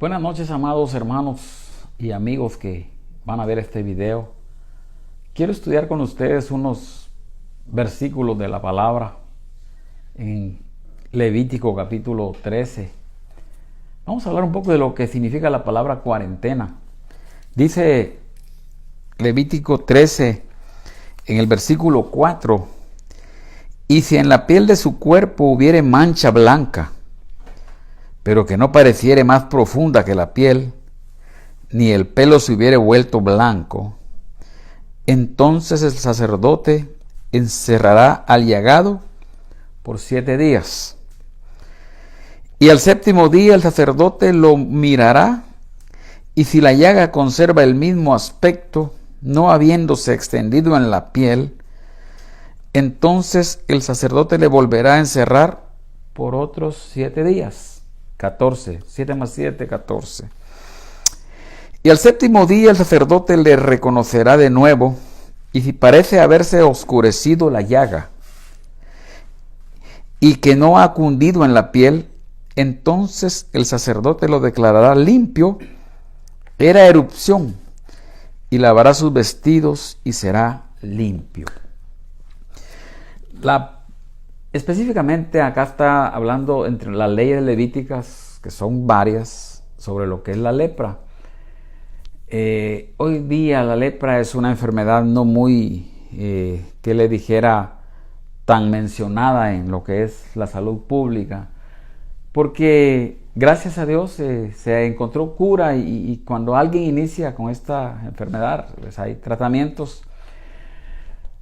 Buenas noches, amados hermanos y amigos que van a ver este video. Quiero estudiar con ustedes unos versículos de la palabra en Levítico capítulo 13. Vamos a hablar un poco de lo que significa la palabra cuarentena. Dice Levítico 13 en el versículo 4: y si en la piel de su cuerpo hubiere mancha blanca, pero que no pareciere más profunda que la piel, ni el pelo se hubiere vuelto blanco, entonces el sacerdote encerrará al llagado por 7 días. Y al séptimo día el sacerdote lo mirará, y si la llaga conserva el mismo aspecto, no habiéndose extendido en la piel, entonces el sacerdote le volverá a encerrar por otros 7 días. 14, 7 más 7, 14. Y al séptimo día el sacerdote le reconocerá de nuevo, y si parece haberse oscurecido la llaga, y que no ha cundido en la piel, entonces el sacerdote lo declarará limpio, era erupción, y lavará sus vestidos y será limpio. Específicamente acá está hablando entre las leyes levíticas, que son varias, sobre lo que es la lepra. Hoy día la lepra es una enfermedad no muy, que le dijera, tan mencionada en lo que es la salud pública, porque gracias a Dios se encontró cura y cuando alguien inicia con esta enfermedad, pues hay tratamientos,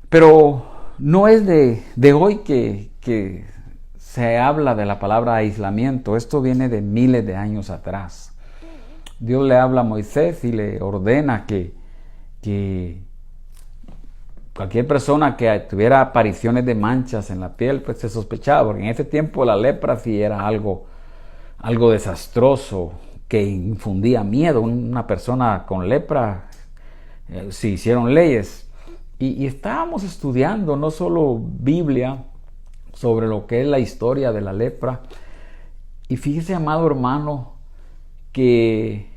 pero no es de hoy que se habla de la palabra aislamiento. Esto viene de miles de años atrás. Dios le habla a Moisés y le ordena que cualquier persona que tuviera apariciones de manchas en la piel, pues se sospechaba, porque en ese tiempo la lepra sí era algo desastroso, que infundía miedo. Una persona con lepra, se hicieron leyes. Y estábamos estudiando no solo Biblia sobre lo que es la historia de la lepra. Y fíjese, amado hermano, que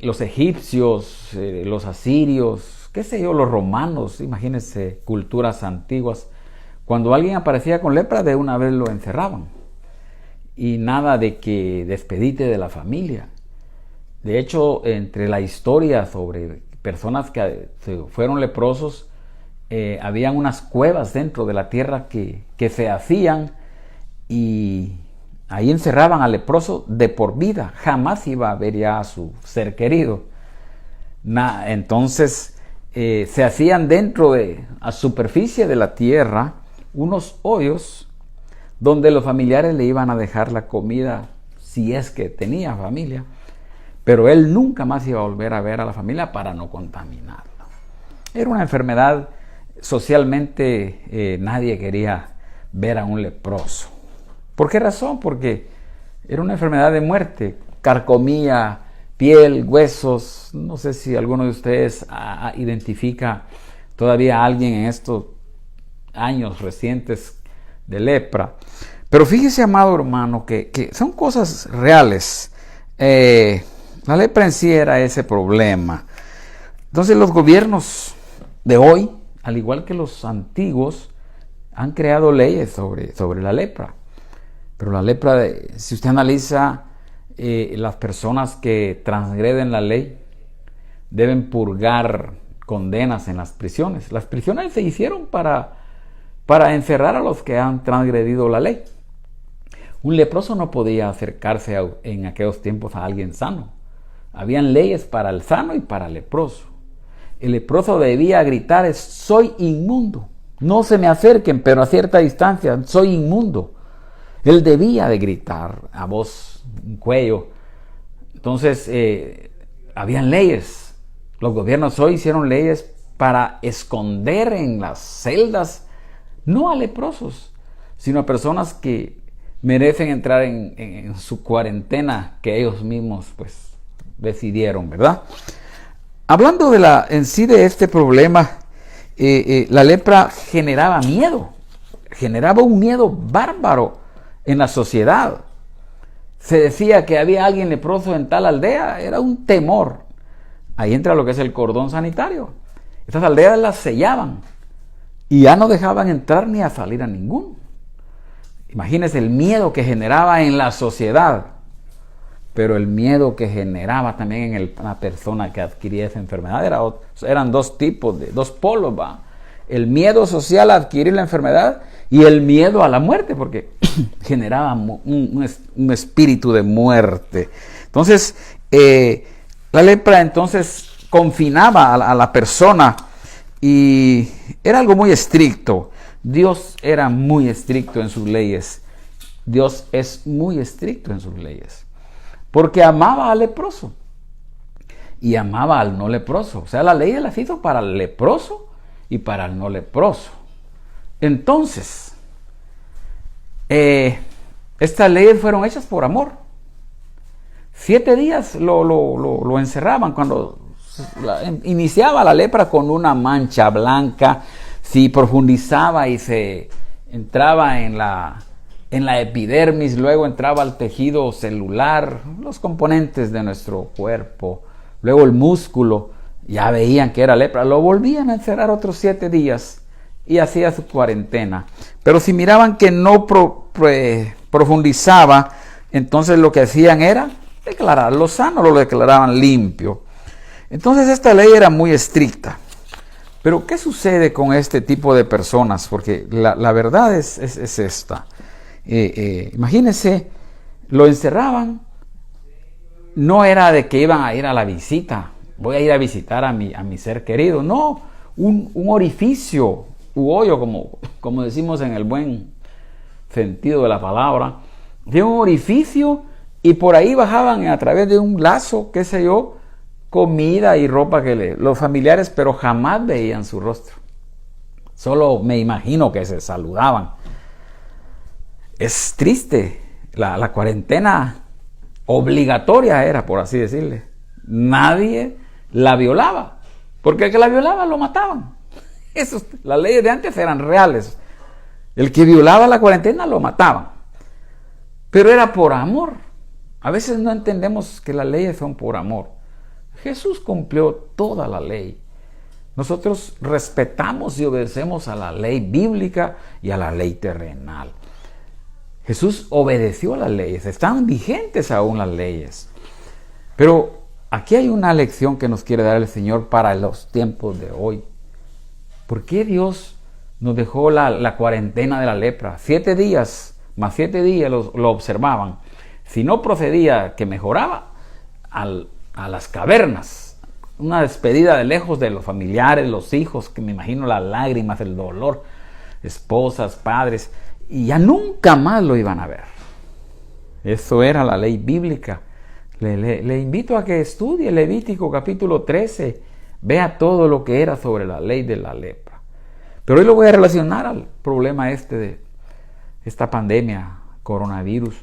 los egipcios, los asirios, qué sé yo, los romanos, imagínense, culturas antiguas, cuando alguien aparecía con lepra, de una vez lo encerraban. Y nada de que despedite de la familia. De hecho, entre la historia sobre personas que fueron leprosos, habían unas cuevas dentro de la tierra que se hacían, y ahí encerraban al leproso de por vida. Jamás iba a ver ya a su ser querido. Entonces se hacían dentro de a superficie de la tierra unos hoyos donde los familiares le iban a dejar la comida, si es que tenía familia, pero él nunca más iba a volver a ver a la familia para no contaminarla. Era una enfermedad, socialmente nadie quería ver a un leproso. ¿Por qué razón? Porque era una enfermedad de muerte, carcomía piel, huesos. No sé si alguno de ustedes identifica todavía a alguien en estos años recientes de lepra. Pero fíjese, amado hermano, que son cosas reales. La lepra en sí era ese problema. Entonces los gobiernos de hoy, al igual que los antiguos, han creado leyes sobre la lepra. Pero la lepra, si usted analiza, las personas que transgreden la ley deben purgar condenas en las prisiones. Las prisiones se hicieron para encerrar a los que han transgredido la ley. Un leproso no podía acercarse en aquellos tiempos a alguien sano. Habían leyes para el sano y para el leproso. El leproso debía gritar: soy inmundo, no se me acerquen, pero a cierta distancia, soy inmundo. Él debía de gritar a voz en cuello. Entonces habían leyes. Los gobiernos hoy hicieron leyes para esconder en las celdas no a leprosos, sino a personas que merecen entrar en su cuarentena que ellos mismos pues decidieron, ¿verdad? Hablando en sí de este problema, la lepra generaba miedo, generaba un miedo bárbaro en la sociedad. se decía que había alguien leproso en tal aldea, era un temor. Ahí entra lo que es el cordón sanitario. Estas aldeas las sellaban y ya no dejaban entrar ni a salir a ninguno. Imagínense el miedo que generaba en la sociedad, pero el miedo que generaba también en la persona que adquiría esa enfermedad. Eran dos tipos, dos polos, ¿va? El miedo social a adquirir la enfermedad y el miedo a la muerte, porque generaba un espíritu de muerte. Entonces, la lepra entonces confinaba a la persona y era algo muy estricto. Dios era muy estricto en sus leyes. Dios es muy estricto en sus leyes. Porque amaba al leproso y amaba al no leproso. O sea, la ley las hizo para el leproso y para el no leproso. Entonces, estas leyes fueron hechas por amor. 7 días lo encerraban cuando iniciaba la lepra con una mancha blanca. Si profundizaba y se entraba en la epidermis, luego entraba al tejido celular, los componentes de nuestro cuerpo, luego el músculo, ya veían que era lepra, lo volvían a encerrar otros 7 días y hacía su cuarentena. Pero si miraban que no profundizaba, entonces lo que hacían era declararlo sano, lo declaraban limpio. Entonces esta ley era muy estricta. Pero ¿qué sucede con este tipo de personas? Porque la verdad es esta. Imagínense, lo encerraban, no era de que iban a ir a la visita, voy a ir a visitar a mi ser querido, no, un orificio u hoyo, como decimos en el buen sentido de la palabra, de un orificio, y por ahí bajaban a través de un lazo, qué sé yo, comida y ropa que los familiares, pero jamás veían su rostro. Solo me imagino que se saludaban. Es triste. La cuarentena obligatoria era, por así decirle. Nadie la violaba, porque el que la violaba lo mataban. Las leyes de antes eran reales. El que violaba la cuarentena lo mataban. Pero era por amor. A veces no entendemos que las leyes son por amor. Jesús cumplió toda la ley. Nosotros respetamos y obedecemos a la ley bíblica y a la ley terrenal. Jesús obedeció a las leyes, están vigentes aún las leyes. Pero aquí hay una lección que nos quiere dar el Señor para los tiempos de hoy. ¿Por qué Dios nos dejó la cuarentena de la lepra? 7 días, más 7 días lo observaban. Si no procedía que mejoraba, a las cavernas, una despedida de lejos de los familiares, los hijos, que me imagino las lágrimas, el dolor, esposas, padres, y ya nunca más lo iban a ver. Eso era la ley bíblica. Le invito a que estudie Levítico capítulo 13, vea todo lo que era sobre la ley de la lepra. Pero hoy lo voy a relacionar al problema de esta pandemia, coronavirus.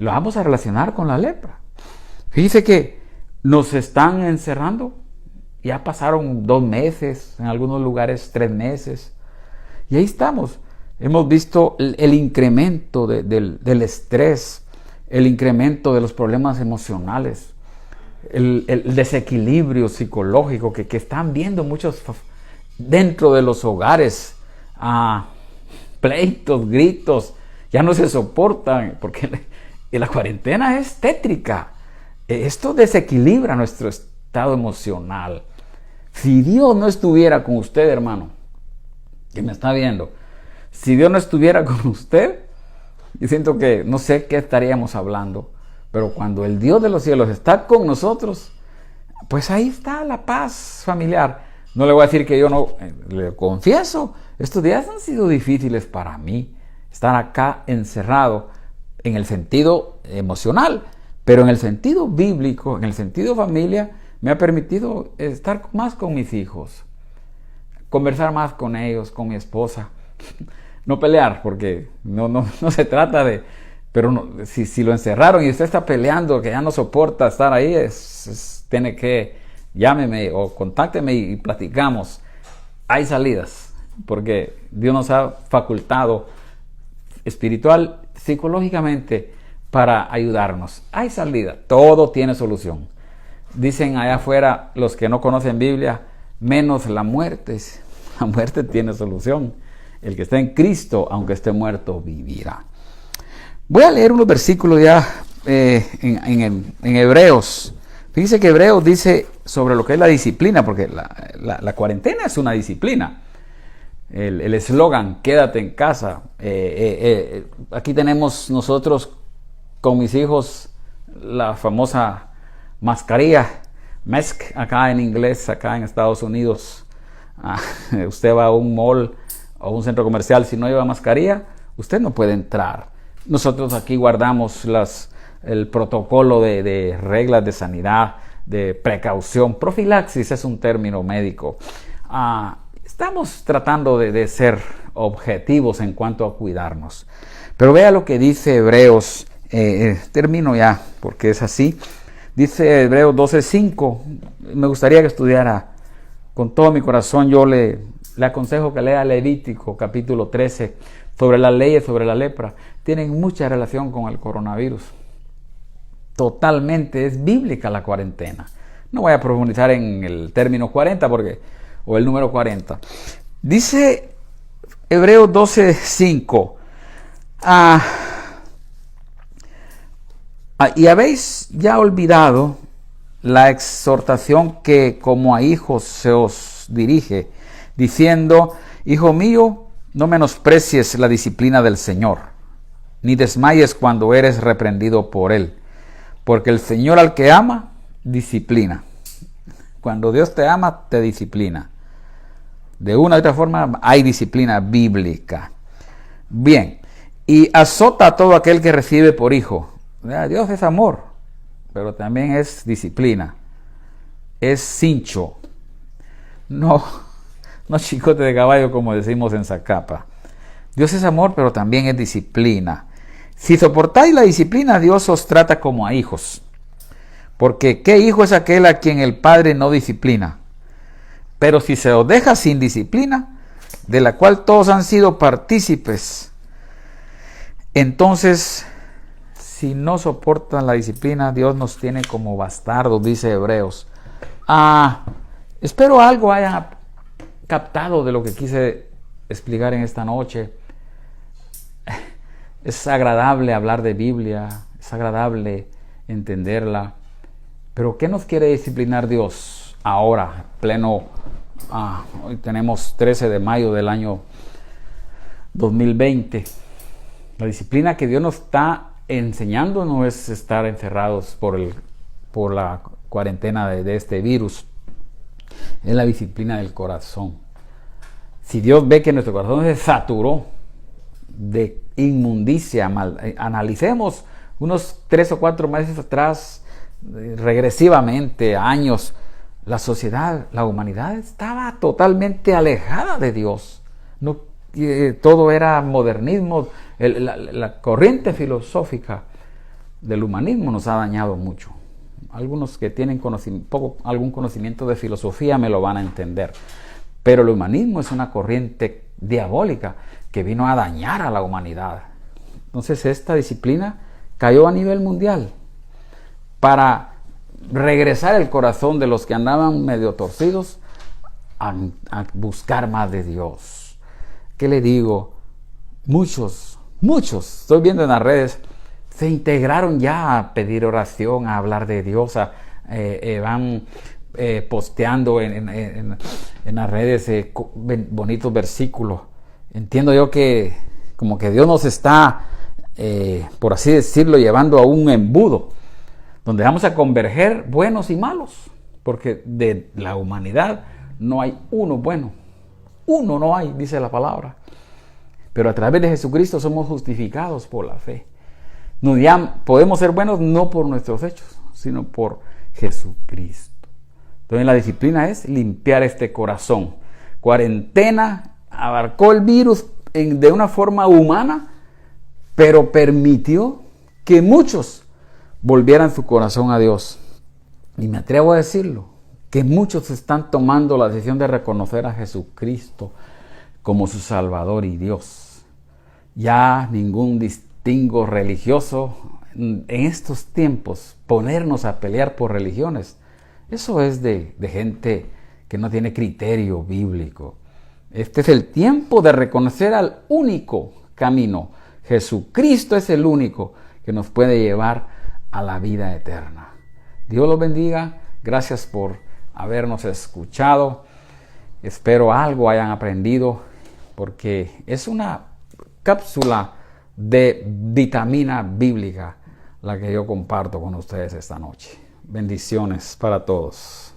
Lo vamos a relacionar con la lepra. Fíjese que nos están encerrando, ya pasaron 2 meses, en algunos lugares 3 meses, y ahí estamos. Hemos visto el incremento del estrés, el incremento de los problemas emocionales, el desequilibrio psicológico que están viendo muchos dentro de los hogares, pleitos, gritos, ya no se soportan, porque la cuarentena es tétrica. Esto desequilibra nuestro estado emocional. Si Dios no estuviera con usted, hermano, que me está viendo, si Dios no estuviera con usted, yo siento que no sé qué estaríamos hablando, pero cuando el Dios de los cielos está con nosotros, pues ahí está la paz familiar. No le voy a decir que yo no, le confieso, estos días han sido difíciles para mí, estar acá encerrado en el sentido emocional. Pero en el sentido bíblico, en el sentido familia, me ha permitido estar más con mis hijos, conversar más con ellos, con mi esposa. No pelear, porque no se trata de... Pero no, si lo encerraron y usted está peleando, que ya no soporta estar ahí, tiene que... Llámeme o contácteme y platicamos. Hay salidas, porque Dios nos ha facultado espiritual, psicológicamente, para ayudarnos. Hay salida, todo tiene solución. Dicen allá afuera los que no conocen Biblia, menos la muerte. La muerte tiene solución. El que está en Cristo, aunque esté muerto, vivirá. Voy a leer unos versículos ya en Hebreos. Fíjense que Hebreos dice sobre lo que es la disciplina, porque la cuarentena es una disciplina. El eslogan, quédate en casa. Aquí tenemos nosotros con mis hijos la famosa mascarilla, mask, acá en inglés, acá en Estados Unidos. Usted va a un mall o un centro comercial, si no lleva mascarilla, usted no puede entrar. Nosotros aquí guardamos el protocolo de reglas de sanidad, de precaución. Profilaxis es un término médico. Estamos tratando de ser objetivos en cuanto a cuidarnos. Pero vea lo que dice Hebreos. Termino ya, porque es así. Dice Hebreos 12:5. Me gustaría que estudiara con todo mi corazón. Yo le aconsejo que lea Levítico capítulo 13 sobre las leyes sobre la lepra. Tienen mucha relación con el coronavirus. Totalmente es bíblica la cuarentena. No voy a profundizar en el término 40 o el número 40. Dice Hebreos 12:5. Y habéis ya olvidado la exhortación que como a hijos se os dirige, diciendo: Hijo mío, no menosprecies la disciplina del Señor, ni desmayes cuando eres reprendido por Él, porque el Señor al que ama, disciplina. Cuando Dios te ama, te disciplina. De una u otra forma hay disciplina bíblica. Bien, y azota a todo aquel que recibe por hijo. Dios es amor, pero también es disciplina. Es cincho. No chicote de caballo como decimos en Zacapa. Dios es amor, pero también es disciplina. Si soportáis la disciplina, Dios os trata como a hijos. Porque ¿qué hijo es aquel a quien el Padre no disciplina? Pero si se os deja sin disciplina, de la cual todos han sido partícipes, entonces, si no soportan la disciplina, Dios nos tiene como bastardos, dice Hebreos. Espero algo hayan captado de lo que quise explicar en esta noche. Es agradable hablar de Biblia, es agradable entenderla, pero ¿qué nos quiere disciplinar Dios ahora, pleno? Hoy tenemos 13 de mayo del año 2020. La disciplina que Dios nos está enseñando no es estar encerrados por la cuarentena de este virus. Es la disciplina del corazón. Si Dios ve que nuestro corazón se saturó de inmundicia, analicemos unos 3 o 4 meses atrás, regresivamente, años, la sociedad, la humanidad estaba totalmente alejada de Dios. Todo era modernismo. La corriente filosófica del humanismo nos ha dañado mucho. Algunos que tienen algún conocimiento de filosofía me lo van a entender. Pero el humanismo es una corriente diabólica que vino a dañar a la humanidad. Entonces esta disciplina cayó a nivel mundial para regresar el corazón de los que andaban medio torcidos a buscar más de Dios. ¿Qué le digo? Muchos, estoy viendo en las redes, se integraron ya a pedir oración, a hablar de Dios, van posteando en las redes bonitos versículos. Entiendo yo que como que Dios nos está, por así decirlo, llevando a un embudo, donde vamos a converger buenos y malos, porque de la humanidad no hay uno bueno. Uno no hay, dice la palabra. Pero a través de Jesucristo somos justificados por la fe. Podemos ser buenos no por nuestros hechos, sino por Jesucristo. Entonces la disciplina es limpiar este corazón. Cuarentena abarcó el virus de una forma humana, pero permitió que muchos volvieran su corazón a Dios. Y me atrevo a decirlo, que muchos están tomando la decisión de reconocer a Jesucristo como su Salvador y Dios. Ya ningún distingo religioso, en estos tiempos ponernos a pelear por religiones, eso es de gente que no tiene criterio bíblico. Este es el tiempo de reconocer al único camino. Jesucristo es el único que nos puede llevar a la vida eterna. Dios los bendiga. Gracias por habernos escuchado. Espero algo hayan aprendido, porque es una cápsula de vitamina bíblica la que yo comparto con ustedes esta noche. Bendiciones para todos.